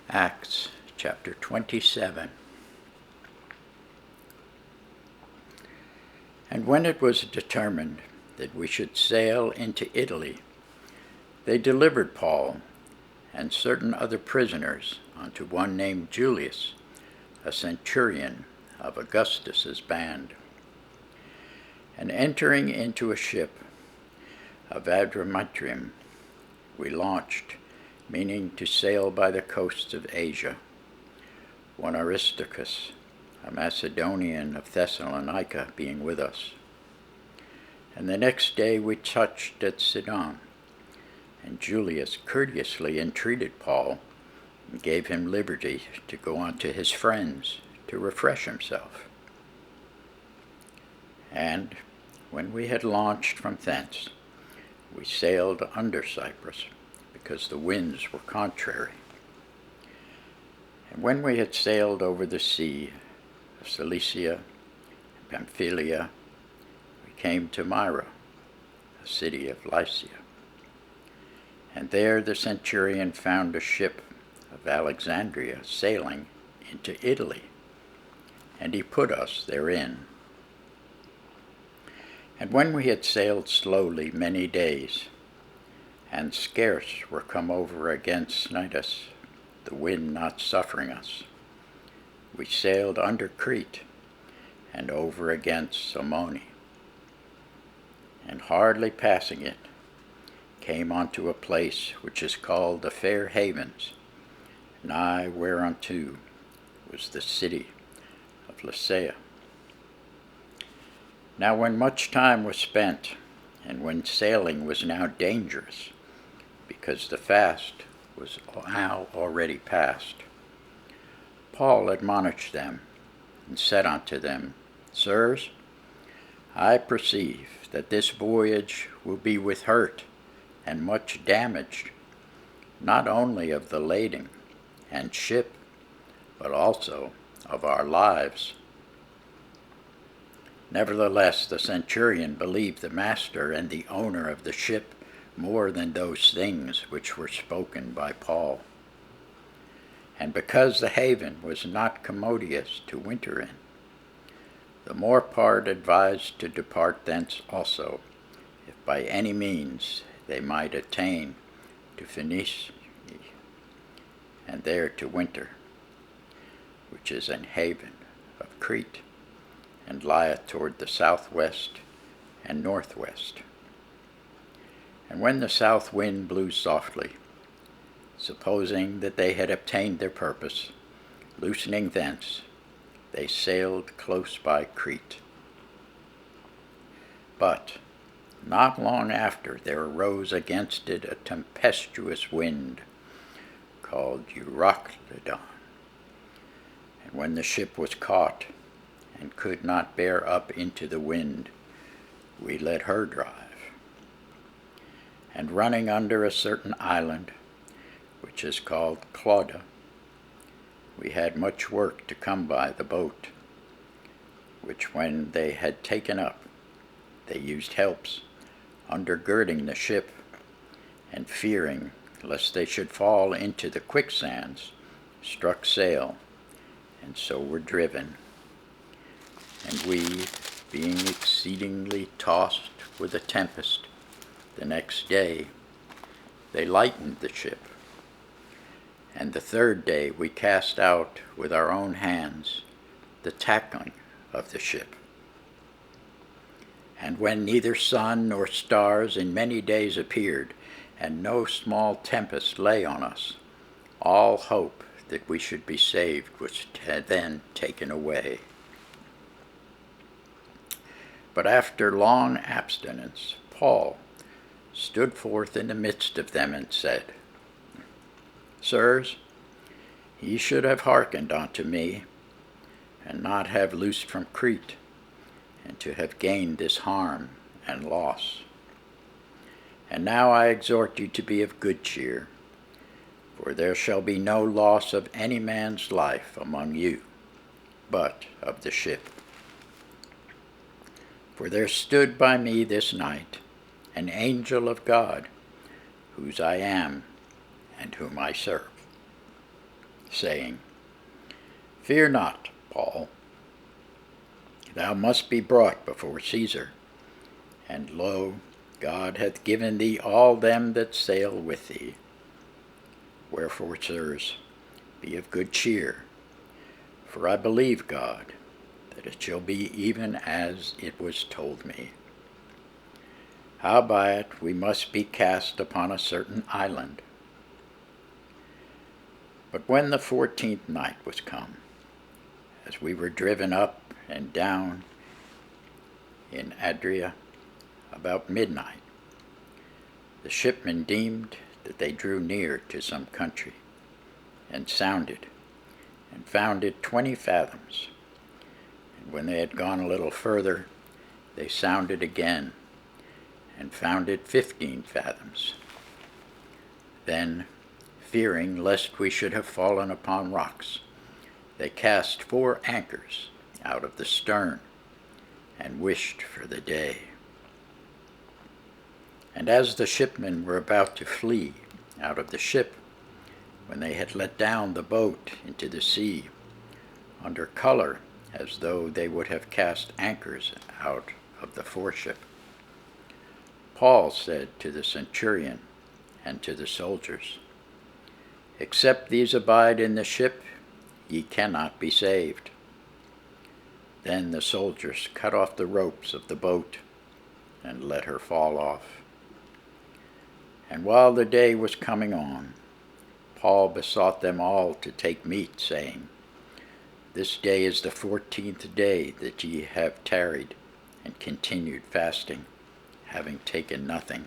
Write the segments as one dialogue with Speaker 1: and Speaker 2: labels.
Speaker 1: Acts chapter 27. And when it was determined that we should sail into Italy, they delivered Paul and certain other prisoners unto one named Julius, a centurion of Augustus's band. And entering into a ship of Adramyttium, we launched, meaning to sail by the coasts of Asia, one Aristarchus, a Macedonian of Thessalonica, being with us. And the next day we touched at Sidon, and Julius courteously entreated Paul and gave him liberty to go unto his friends to refresh himself. And when we had launched from thence, we sailed under Cyprus, because the winds were contrary. And when we had sailed over the sea of Cilicia and Pamphylia, we came to Myra, a city of Lycia. And there the centurion found a ship of Alexandria sailing into Italy, and he put us therein. And when we had sailed slowly many days, and scarce were come over against Cnidus, the wind not suffering us, we sailed under Crete, and over against Salmone. And hardly passing it, came unto a place which is called the Fair Havens, nigh whereunto was the city of Lasea. Now when much time was spent, and when sailing was now dangerous, because the fast was now already past, Paul admonished them, and said unto them, Sirs, I perceive that this voyage will be with hurt and much damaged, not only of the lading and ship, but also of our lives. Nevertheless, the centurion believed the master and the owner of the ship more than those things which were spoken by Paul. And because the haven was not commodious to winter in, the more part advised to depart thence also, if by any means they might attain to Phoenicia, and there to winter, which is an haven of Crete, and lieth toward the southwest and northwest. And when the south wind blew softly, supposing that they had obtained their purpose, loosening thence, they sailed close by Crete. But not long after there arose against it a tempestuous wind, called Euroclydon. And when the ship was caught, and could not bear up into the wind, we let her drive. And running under a certain island, which is called Clauda, we had much work to come by the boat, which when they had taken up, they used helps, undergirding the ship, and fearing lest they should fall into the quicksands, struck sail, and so were driven. And we, being exceedingly tossed with a tempest, the next day they lightened the ship. And the third day we cast out with our own hands the tackling of the ship. And when neither sun nor stars in many days appeared, and no small tempest lay on us, all hope that we should be saved was then taken away. But after long abstinence, Paul stood forth in the midst of them and said, Sirs, ye should have hearkened unto me, and not have loosed from Crete, and to have gained this harm and loss. And now I exhort you to be of good cheer, for there shall be no loss of any man's life among you, but of the ship. For there stood by me this night an angel of God, whose I am and whom I serve. saying, Fear not, Paul. Thou must be brought before Caesar. And lo, God hath given thee all them that sail with thee. Wherefore, sirs, be of good cheer, for I believe God, that it shall be even as it was told me. Howbeit we must be cast upon a certain island. But when the 14th night was come, as we were driven up and down in Adria about midnight, the shipmen deemed that they drew near to some country, and sounded, and found it 20 fathoms. And when they had gone a little further, they sounded again, and found it 15 fathoms. Then, fearing lest we should have fallen upon rocks, they cast 4 anchors out of the stern, and wished for the day. And as the shipmen were about to flee out of the ship, when they had let down the boat into the sea, under color as though they would have cast anchors out of the foreship, Paul said to the centurion and to the soldiers, Except these abide in the ship, ye cannot be saved. Then the soldiers cut off the ropes of the boat, and let her fall off. And while the day was coming on, Paul besought them all to take meat, saying, This day is the 14th day that ye have tarried and continued fasting, having taken nothing.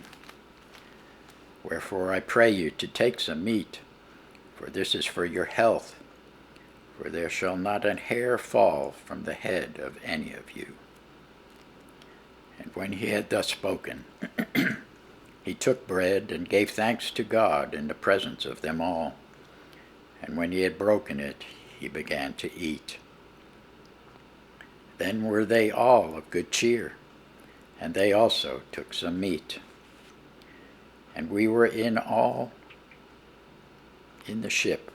Speaker 1: Wherefore I pray you to take some meat, for this is for your health, for there shall not an hair fall from the head of any of you. And when he had thus spoken, he took bread and gave thanks to God in the presence of them all. And when he had broken it, he began to eat. Then were they all of good cheer, and they also took some meat. And we were in all in the ship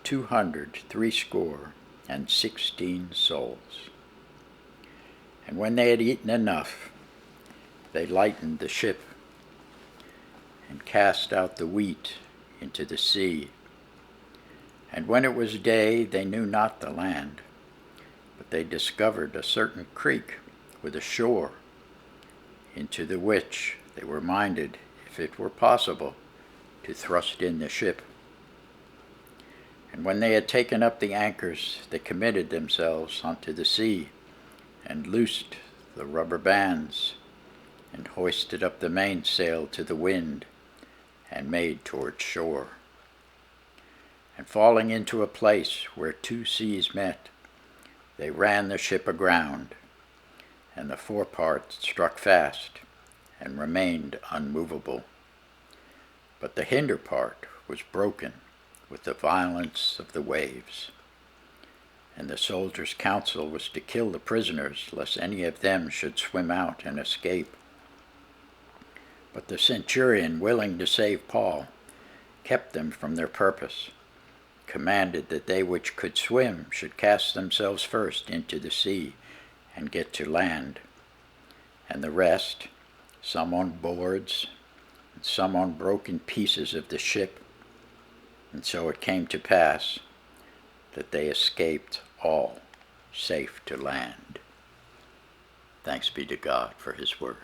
Speaker 1: 260 souls. And when they had eaten enough, they lightened the ship, and cast out the wheat into the sea. And when it was day, they knew not the land, but they discovered a certain creek with a shore, into the which they were minded, if it were possible, to thrust in the ship. And when they had taken up the anchors, they committed themselves unto the sea, and loosed the rubber bands, and hoisted up the mainsail to the wind, and made toward shore. And falling into a place where 2 seas met, they ran the ship aground, and the forepart struck fast, and remained unmovable. But the hinder part was broken with the violence of the waves. And the soldiers' counsel was to kill the prisoners, lest any of them should swim out and escape. But the centurion, willing to save Paul, kept them from their purpose, commanded that they which could swim should cast themselves first into the sea and get to land, and the rest, some on boards, and some on broken pieces of the ship. And so it came to pass that they escaped all safe to land. Thanks be to God for his word.